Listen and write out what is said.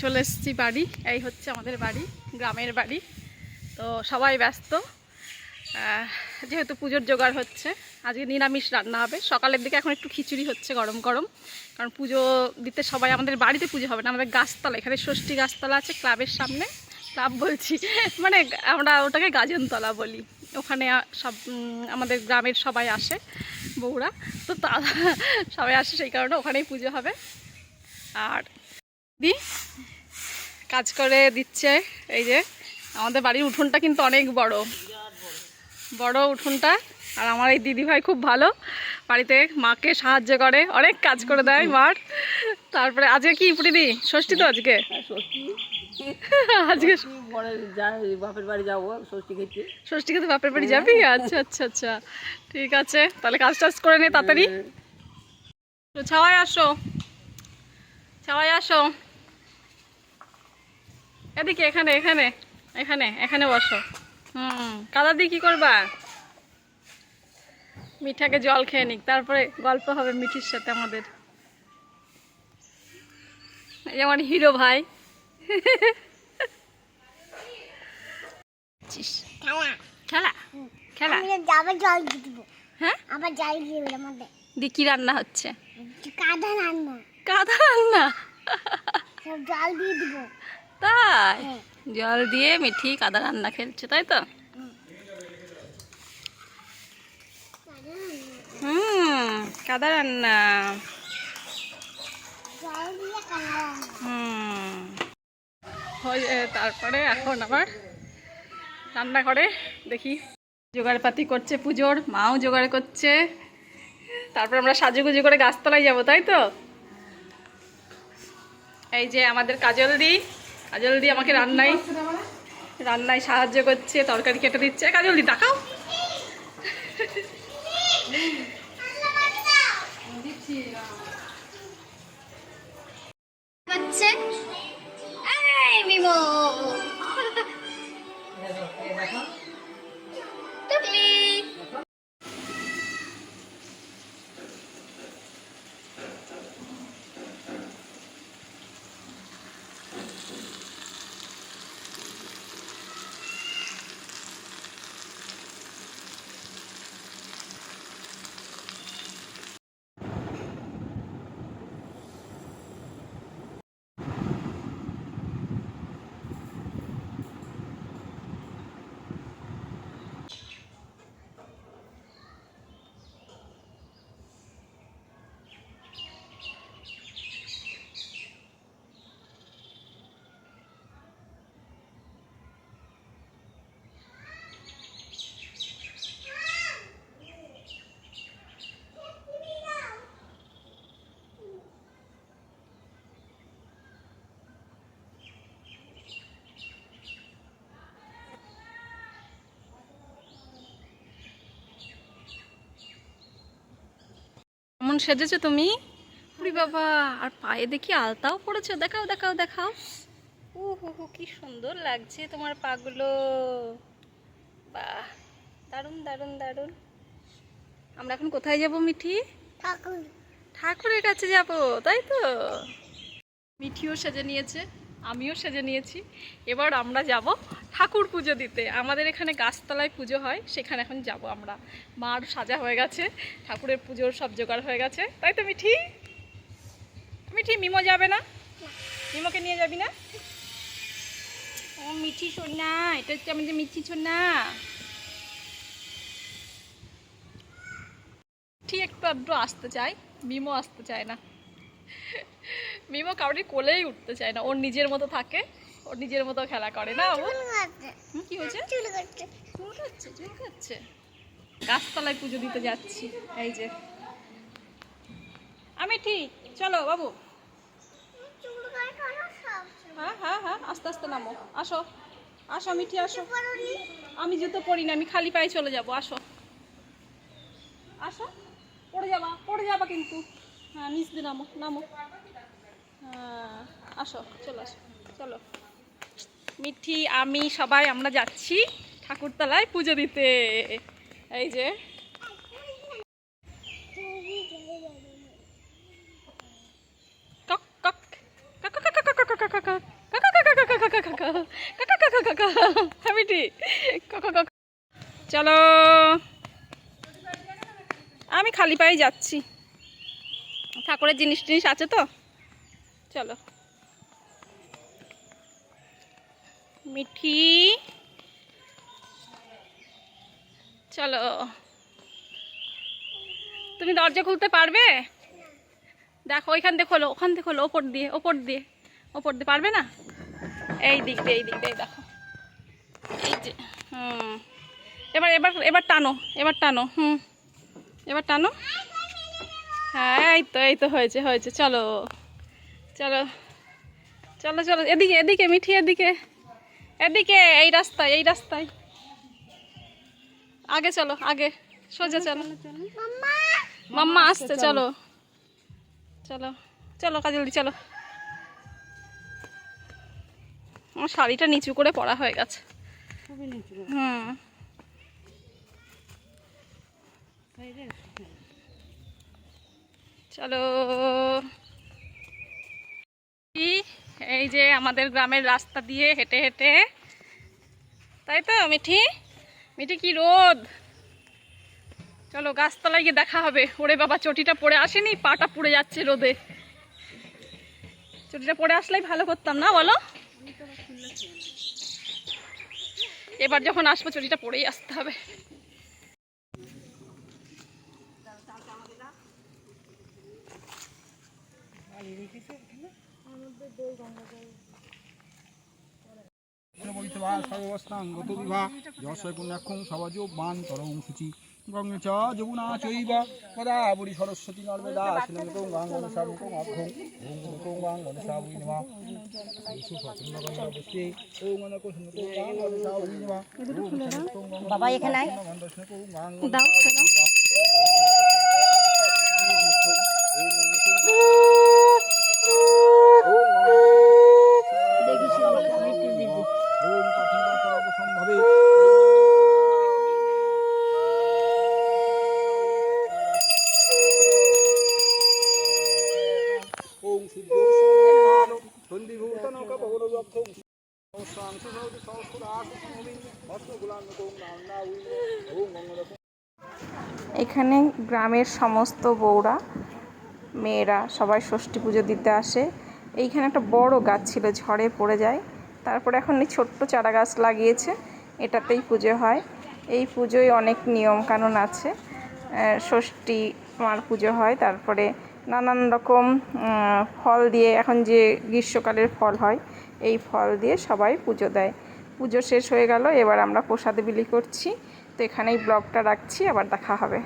চলে এসেছি বাড়ি। এই হচ্ছে আমাদের বাড়ি, গ্রামের বাড়ি। তো সবাই ব্যস্ত, যেহেতু পুজোর জোগাড় হচ্ছে। আজকে নিরামিষ রান্না হবে। সকালের দিকে এখন একটু খিচুড়ি হচ্ছে গরম গরম, কারণ পুজো দিতে সবাই, আমাদের বাড়িতে পুজো হবে না, আমাদের গাছতলা, এখানে ষষ্ঠী গাছতলা আছে ক্লাবের সামনে। ক্লাব বলছি মানে আমরা ওটাকে গাজনতলা বলি। ওখানে সব আমাদের গ্রামের সবাই আসে, বউরা, তো তারা সবাই আসে, সেই কারণে ওখানেই পুজো হবে। আর দি কাজ করে দিচ্ছে। এই যে আমাদের বাড়ির উঠোনটা কিন্তু অনেক বড় বড় উঠোনটা। আর আমার এই দিদিভাই খুব ভালো, বাড়িতে মাকে সাহায্য করে, অনেক কাজ করে দেয় মার। তারপরে আজকে কি দিদি ষষ্ঠী? তো আজকে আজকে বাপের বাড়ি যাবো ষষ্ঠী খেতে। ষষ্ঠী খেতে বাপের বাড়ি যাবি? আচ্ছা আচ্ছা আচ্ছা, ঠিক আছে, তাহলে কাজ টাজ করে নে তাড়াতাড়ি। ছাওয়াই আসো, ছাওয়াই আসো, এদিকে, এখানে এখানে এখানে এখানে বসো। কাদা দিয়ে কি করবা? মিঠাকে জল খেয়ে নিক, তারপরে গল্প হবে মিঠির সাথে আমাদের। এই আমার হিরো ভাই। খেলা খেলা, জল দিয়ে দিব। হ্যাঁ, আবার জল দিয়ে দিলাম মধ্যে। দি কি রান্না হচ্ছে? কাদা রান্না। কাদা রান্না? সব জল দিয়ে দিব। তাই? জল দিয়ে মিঠি কাদা রান্না খেলছে, তাই তো? কাদা রান্না। জল দিয়ে কাদা রান্না। তারপরে এখন আবার রান্না করে দেখি, জোগাড়পাতি করছে পুজোর, মাও জোগাড় করছে। তারপর আমরা সাজুগুজু করে গাছতলায় যাবো, তাই তো? এই যে আমাদের কাজল দি আমাকে রান্নায় সাহায্য করছে, তরকারি কেটে দিচ্ছে। কাজল দি তাকাও, হচ্ছে এই মিমো টুকলি। কেমন সেজেছো তুমি? উরি বাবা, আর পায়ে দেখি আলতাও পড়েছো, দেখাও দেখাও দেখাও। ও হো হো, কি সুন্দর লাগছে তোমার পাগুলো। বাহ, দারুণ দারুণ দারুণ। আমরা এখন কোথায় যাব মিঠি? ঠাকুর। ঠাকুরের কাছে যাব, তাই তো? মিঠিও সেজে নিয়েছে, আমিও সেজে নিয়েছি। এবার আমরা যাব ঠাকুর পুজো দিতে। আমাদের এখানে গাছতলায় পুজো হয়, সেখানে এখন যাব আমরা। মার সাজা হয়ে গেছে, ঠাকুরের পুজোর সব জোগাড় হয়ে গেছে, তাই তো মিঠি? মিঠি, মিমো যাবে না? মিমোকে নিয়ে যাবি না? ও মিঠি সোনা, এটা হচ্ছে আমাদের মিঠি সোনা। ঠিক একটু আধটু আসতে চাই, মিমো আসতে চায় না। মিমো কাউরি কোলেই উঠতে চায় না, ওর নিজের মতো থাকে, ওর নিজের মতো খেলা করে না। কি হয়েছে? চুল কাটছে, চুল কাটছে। গাছতলায় পুজো দিতে যাচ্ছি। এই যে আমি, ঠিক, চলো বাবু। হ্যাঁ হ্যাঁ হ্যাঁ, আস্তে আস্তে নামো, আসো আসো মিঠি আসো। আমি জুতো পরি না, আমি খালি পায়ে চলে যাবো, আসো আসো। পড়ে যাবা কিন্তু। হ্যাঁ, নিচ দিয়ে নামো নামো। হ্যাঁ, আসো, চলো আসো, চলো। মিঠি, আমি, সবাই আমরা যাচ্ছি ঠাকুরতলায় পুজো দিতে। এই যে কক কক কক কক কক কক কক কক কক কক। কাকা কাকা কাকা কাকা কাকা কাকা কাকা কাকা কাকা হ্যাঁ মিঠি কাকা কাকা। চলো আমি খালি পায়ে যাচ্ছি, ঠাকুরের জিনিস টিনিস আছে তো। চলো মিঠি চলো। তুমি দরজা খুলতে পারবে? দেখো ওইখান দিয়ে খোলো, ওখান থেকে খোলো, ওপর দিয়ে ওপর দিয়ে ওপর দিয়ে পারবে না? এই দিক দিয়ে দেখো এই যে। এবার এবার এবার টানো, এবার টানো, এবার টানো। হ্যাঁ এই তো হয়েছে হয়েছে। চলো চলো চলো চলো এদিকে এদিকে মিঠি এদিকে এদিকে, এই রাস্তায় এই রাস্তায় আগে চলো, আগে সোজা চলো। মাম্মা আসছে, চলো চলো চলো কাজলদি চলো। আমার শাড়িটা নিচু করে পরা হয়ে গেছে। চলো এই যে আমাদের গ্রামের রাস্তা দিয়ে হেঁটে হেঁটে, তাই তো মিঠি? মিঠি কি রোদ। চলো গাছতলায় গিয়ে দেখা হবে। ওরে বাবা চটিটা পরে আসেনি, পাটা পুড়ে যাচ্ছে রোদে। চটিটা পরে আসলেই ভালো করতাম না বলো? এবার যখন আসবো চটিটা পরেই আসতে হবে। গঙ্গে চ যমুনা চৈব গোদাবরী সরস্বতী নর্মদা শিলং গাঙ্গনসামুকং অঘং ওং গাঙ্গনসাবুই নমঃ বাবা এখানে আয়। দাও চলো। এখানে গ্রামের সমস্ত বউরা মেয়েরা সবাই ষষ্ঠী পুজো দিতে আসে। এইখানে একটা বড় গাছ ছিল, ঝড়ে পড়ে যায়, তারপরে এখন এই ছোট্ট চারা গাছ লাগিয়েছে, এটাতেই পুজো হয়। এই পুজোয় অনেক নিয়ম কানুন আছে। ষষ্ঠী মার পুজো হয়, তারপরে নানান রকম ফল দিয়ে, এখন যে গ্রীষ্মকালের ফল হয় এই ফল দিয়ে সবাই পুজো দেয়। পুজো শেষ হয়ে গেল, এবার আমরা প্রসাদ বিলি করছি। তো এখানেই ব্লগটা রাখছি, আবার দেখা হবে।